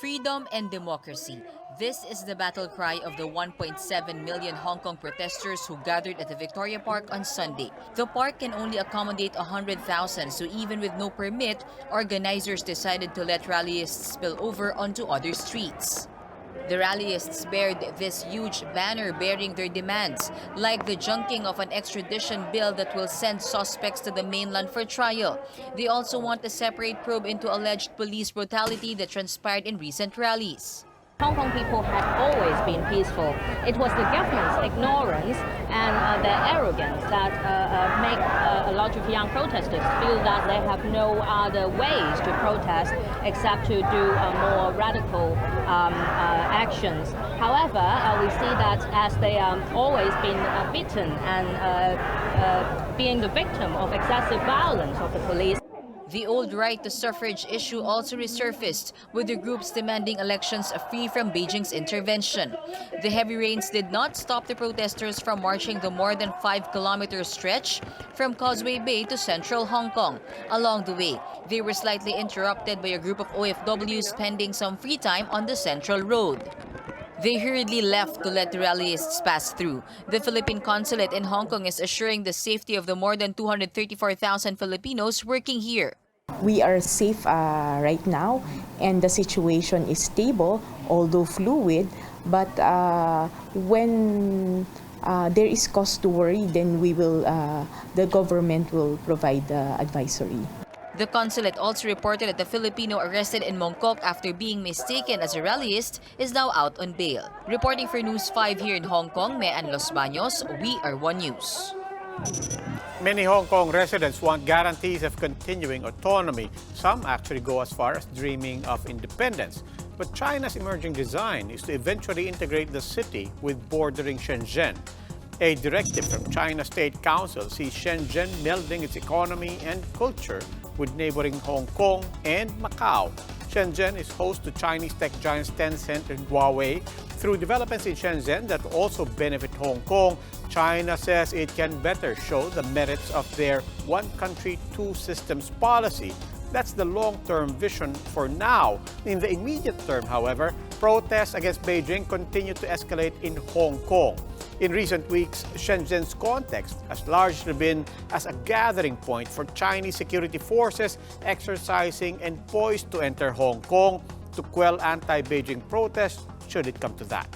freedom and democracy. This is the battle cry of the 1.7 million Hong Kong protesters who gathered at the Victoria Park on Sunday. The park can only accommodate 100,000, so even with no permit, organizers decided to let rallyists spill over onto other streets. The rallyists bared this huge banner bearing their demands, like the junking of an extradition bill that will send suspects to the mainland for trial. They also want a separate probe into alleged police brutality that transpired in recent rallies. Hong Kong people have always been peaceful. It was the government's ignorance and their arrogance that make a lot of young protesters feel that they have no other ways to protest except to do more radical actions. However, we see that as they always been beaten and being the victim of excessive violence of the police. The old right to suffrage issue also resurfaced, with the groups demanding elections free from Beijing's intervention. The heavy rains did not stop the protesters from marching the more than 5-kilometer stretch from Causeway Bay to central Hong Kong. Along the way, they were slightly interrupted by a group of OFWs spending some free time on the central road. They hurriedly left to let the rallyists pass through. The Philippine consulate in Hong Kong is assuring the safety of the more than 234,000 Filipinos working here. We are safe right now, and the situation is stable, although fluid. But when there is cause to worry, then the government will provide advisory. The consulate also reported that the Filipino arrested in Mongkok after being mistaken as a rallyist is now out on bail. Reporting for News 5 here in Hong Kong, Mean Los Baños, we are One News. Many Hong Kong residents want guarantees of continuing autonomy. Some actually go as far as dreaming of independence. But China's emerging design is to eventually integrate the city with bordering Shenzhen. A directive from China State Council sees Shenzhen melding its economy and culture with neighboring Hong Kong and Macau. Shenzhen is host to Chinese tech giants Tencent and Huawei. Through developments in Shenzhen that also benefit Hong Kong, China says it can better show the merits of their one country, two systems policy. That's the long-term vision for now. In the immediate term, however, protests against Beijing continue to escalate in Hong Kong. In recent weeks, Shenzhen's context has largely been as a gathering point for Chinese security forces exercising and poised to enter Hong Kong to quell anti-Beijing protests should it come to that.